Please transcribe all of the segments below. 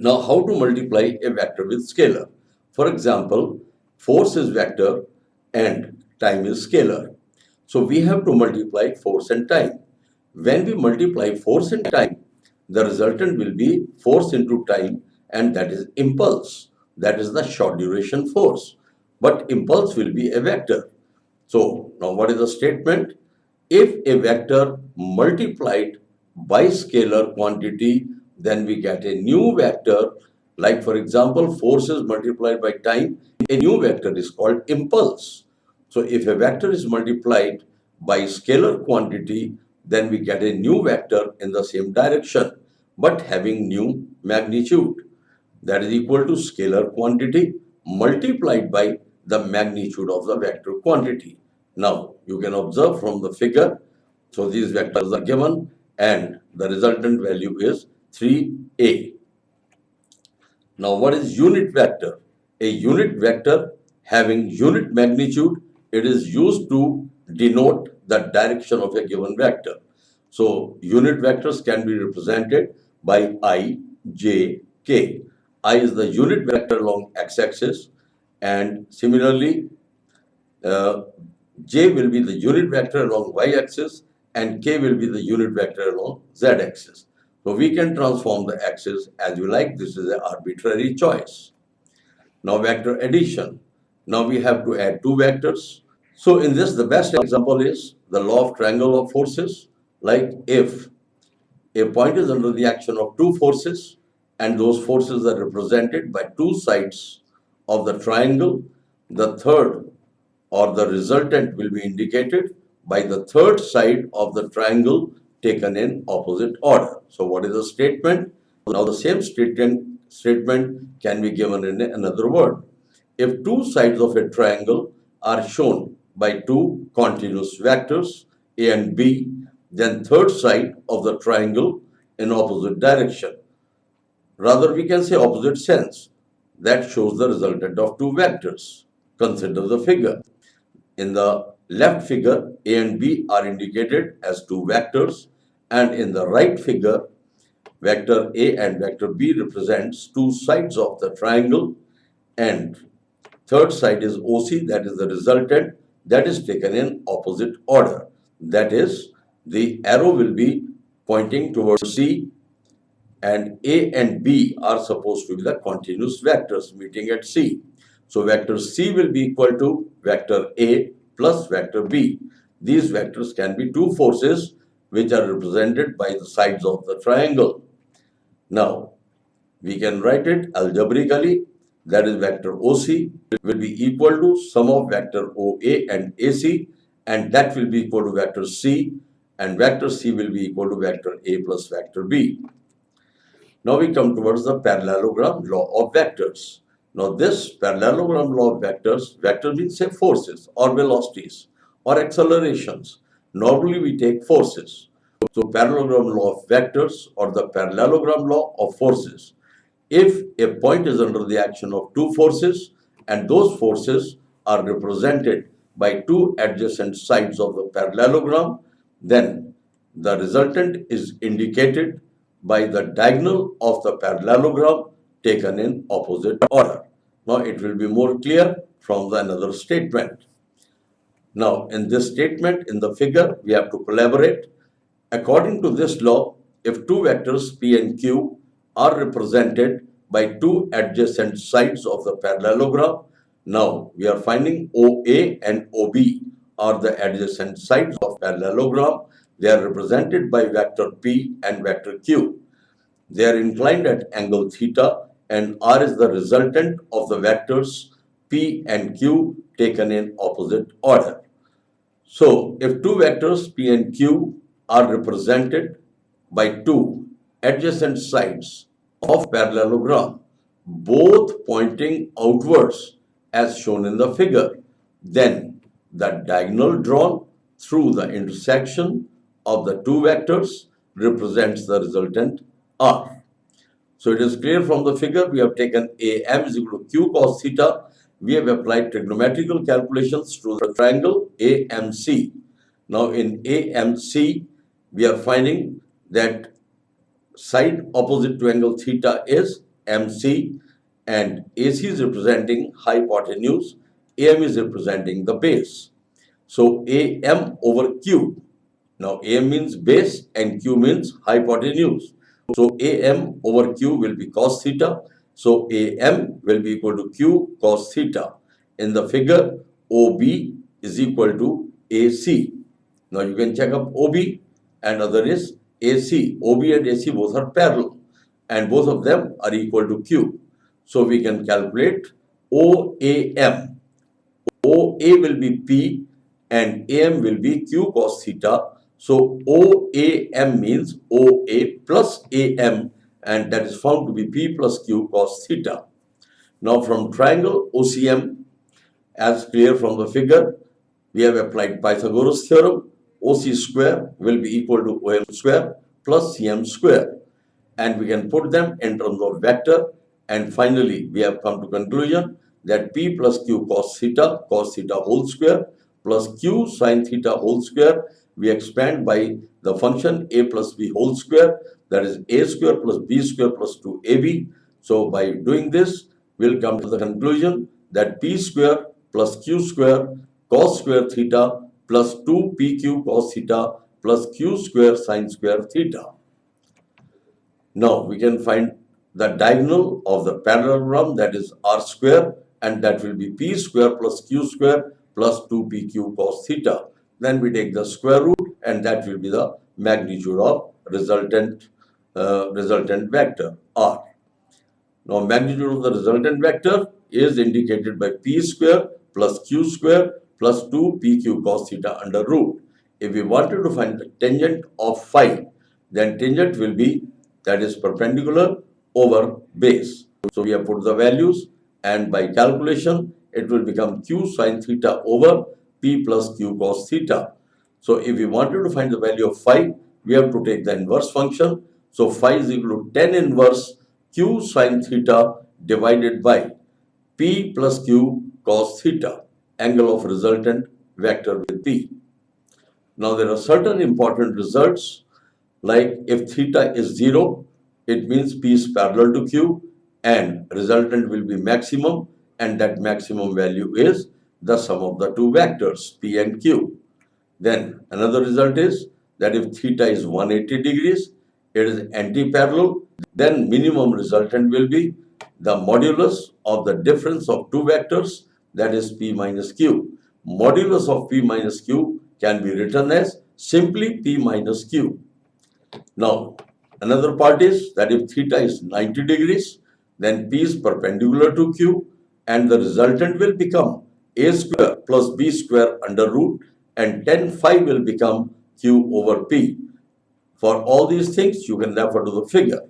Now, how to multiply a vector with scalar? For example, force is vector and time is scalar. So we have to multiply force and time. When we multiply force and time, the resultant will be force into time, and that is impulse. That is the short duration force. But impulse will be a vector. So now what is the statement? If a vector multiplied by scalar quantity, then we get a new vector. Like for example, force is multiplied by time, a new vector is called impulse. So if a vector is multiplied by scalar quantity, then we get a new vector in the same direction, but having new magnitude. That is equal to scalar quantity multiplied by the magnitude of the vector quantity. Now, you can observe from the figure, so these vectors are given and the resultant value is 3a. Now, what is unit vector? A unit vector having unit magnitude, it is used to denote the direction of a given vector. So, unit vectors can be represented by I, j, k. I is the unit vector along x-axis, and similarly, j will be the unit vector along y-axis, and k will be the unit vector along z-axis. So we can transform the axis as you like. This is an arbitrary choice. Now vector addition. Now we have to add two vectors. So in this, the best example is the law of triangle of forces. Like if a point is under the action of two forces, and those forces are represented by two sides of the triangle, the third or the resultant will be indicated by the third side of the triangle taken in opposite order. So what is the statement? Now the same statement can be given in another word. If two sides of a triangle are shown by two continuous vectors a and b, then third side of the triangle in opposite direction. Rather, we can say opposite sense. That shows the resultant of two vectors. Consider the figure. In the left figure, a and b are indicated as two vectors, and in the right figure, vector a and vector b represents two sides of the triangle, and third side is OC, that is the resultant, that is taken in opposite order. That is, the arrow will be pointing towards C, and A and B are supposed to be the continuous vectors meeting at C. So vector C will be equal to vector A plus vector B. These vectors can be two forces which are represented by the sides of the triangle. Now, we can write it algebraically. That is, vector OC will be equal to sum of vector OA and AC, and that will be equal to vector C, and vector C will be equal to vector A plus vector B. Now we come towards the parallelogram law of vectors. Now this parallelogram law of vectors, vector means say forces or velocities or accelerations. Normally we take forces. So parallelogram law of vectors or the parallelogram law of forces. If a point is under the action of two forces and those forces are represented by two adjacent sides of the parallelogram, then the resultant is indicated by the diagonal of the parallelogram taken in opposite order. Now it will be more clear from the another statement. Now in this statement, in the figure, we have to collaborate. According to this law, if two vectors P and Q are represented by two adjacent sides of the parallelogram, now we are finding OA and OB are the adjacent sides of parallelogram. They are represented by vector P and vector Q. They are inclined at angle theta, and R is the resultant of the vectors P and Q taken in opposite order. So, if two vectors P and Q are represented by two adjacent sides of parallelogram, both pointing outwards as shown in the figure, then the diagonal drawn through the intersection of the two vectors represents the resultant R. So it is clear from the figure, we have taken AM is equal to Q cos theta. We have applied trigonometrical calculations to the triangle AMC. Now in AMC, we are finding that side opposite to angle theta is MC, and AC is representing hypotenuse, AM is representing the base. So AM over Q. Now AM means base and Q means hypotenuse. So AM over Q will be cos theta. So AM will be equal to Q cos theta. In the figure, OB is equal to AC. Now you can check up OB and other is AC. OB and AC both are parallel and both of them are equal to Q. So we can calculate OAM. OA will be P and AM will be Q cos theta. So OAM means OA plus AM, and that is found to be P plus Q cos theta. Now from triangle OCM, as clear from the figure, we have applied Pythagoras theorem. OC square will be equal to OM square plus CM square, and we can put them in terms of vector, and finally we have come to conclusion that P plus Q cos theta whole square plus Q sin theta whole square, we expand by the function A plus B whole square, that is A square plus B square plus 2AB. So by doing this, we'll come to the conclusion that P square plus Q square cos square theta plus 2PQ cos theta plus Q square sin square theta. Now we can find the diagonal of the parallelogram, that is R square, and that will be P square plus Q square plus 2PQ cos theta. Then we take the square root, and that will be the magnitude of resultant vector R. Now magnitude of the resultant vector is indicated by P square plus Q square plus 2PQ cos theta under root. If we wanted to find the tangent of phi, then tangent will be, that is perpendicular over base. So we have put the values, and by calculation it will become Q sin theta over P plus Q cos theta. So if we wanted to find the value of phi, we have to take the inverse function. So phi is equal to tan inverse Q sin theta divided by P plus Q cos theta, angle of resultant vector with P. Now there are certain important results, like if theta is 0, it means P is parallel to Q and resultant will be maximum, and that maximum value is the sum of the two vectors P and Q. Then another result is that if theta is 180 degrees, it is anti-parallel, then minimum resultant will be the modulus of the difference of two vectors, that is P minus Q. Modulus of P minus Q can be written as simply P minus Q. Now, another part is that if theta is 90 degrees, then P is perpendicular to Q, and the resultant will become A square plus B square under root, and tan phi will become Q over P. For all these things, you can refer to the figure.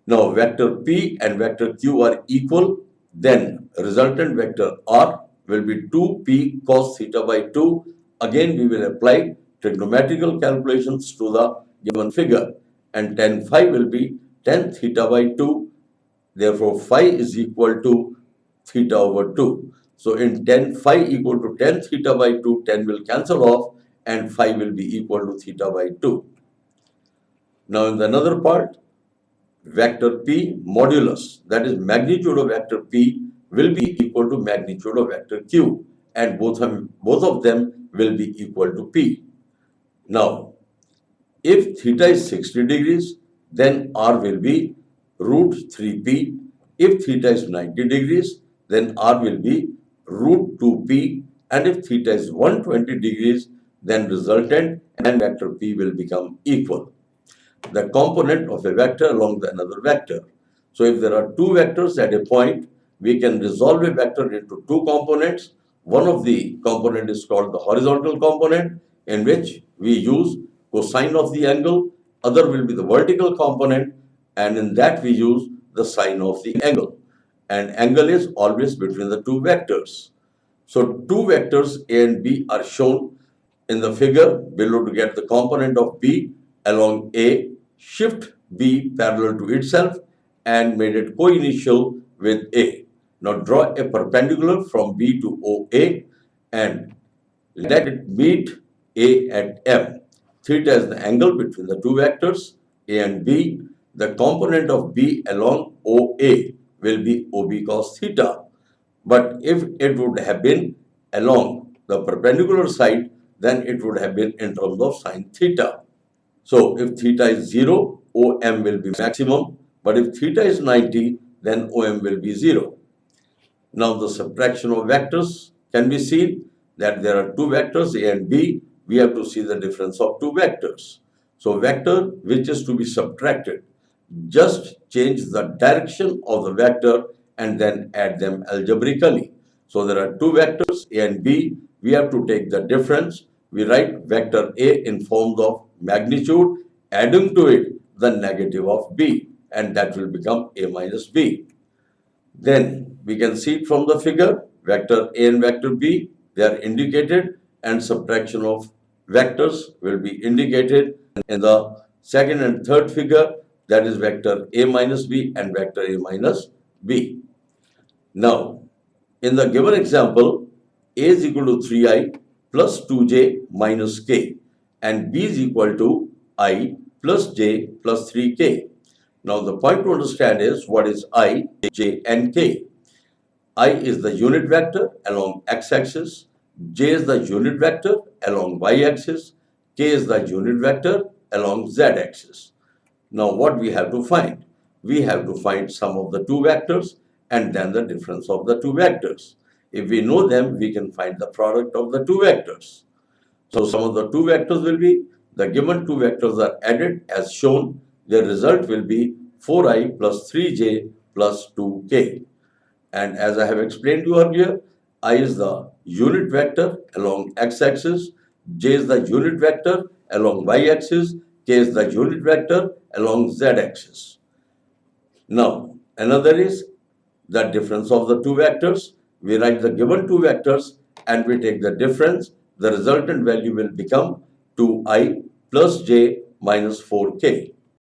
Now, vector P and vector Q are equal, then resultant vector R will be 2P cos theta by 2. Again, we will apply trigonometrical calculations to the given figure, and tan phi will be tan theta by 2. Therefore, phi is equal to theta over 2. So, in tan phi equal to tan theta by 2, tan will cancel off and phi will be equal to theta by 2. Now, in the another part, vector P modulus, that is magnitude of vector P, will be equal to magnitude of vector Q, and both of them will be equal to P. Now, if theta is 60 degrees, then R will be root 3P. If theta is 90 degrees, then R will be root 2P. And if theta is 120 degrees, then resultant and vector P will become equal. The component of a vector along another vector. So if there are two vectors at a point, we can resolve a vector into two components. One of the component is called the horizontal component, in which we use cosine of the angle. Other will be the vertical component, and in that we use the sine of the angle. And angle is always between the two vectors. So two vectors A and B are shown in the figure below. To get the component of B along A, shift B parallel to itself and made it co-initial with A. Now draw a perpendicular from B to OA and let it meet A at M. Theta is the angle between the two vectors A and B. the component of B along OA will be OB cos theta. But if it would have been along the perpendicular side, then it would have been in terms of sine theta. So if theta is 0, OM will be maximum. But if theta is 90, then OM will be 0. Now the subtraction of vectors can be seen that there are two vectors A and B. We have to see the difference of two vectors. So vector which is to be subtracted, just change the direction of the vector and then add them algebraically. So there are two vectors A and B. We have to take the difference. We write vector A in forms of magnitude, adding to it the negative of B, and that will become A minus B. Then we can see it from the figure, vector A and vector B, they are indicated, and subtraction of vectors will be indicated in the second and third figure, that is vector A minus B and vector A minus B. Now, in the given example, A is equal to 3i plus 2j minus k and B is equal to I plus j plus 3k. Now, the point to understand is what is I, j and k. I is the unit vector along x-axis, j is the unit vector along y-axis, k is the unit vector along z-axis. Now what we have to find? We have to find sum of the two vectors and then the difference of the two vectors. If we know them, we can find the product of the two vectors. So sum of the two vectors will be, the given two vectors are added as shown, their result will be 4i plus 3j plus 2k. And as I have explained to you earlier, I is the unit vector along x-axis, j is the unit vector along y-axis, k is the unit vector along z-axis. Now, another is the difference of the two vectors. We write the given two vectors and we take the difference. The resultant value will become 2i plus j minus 4k.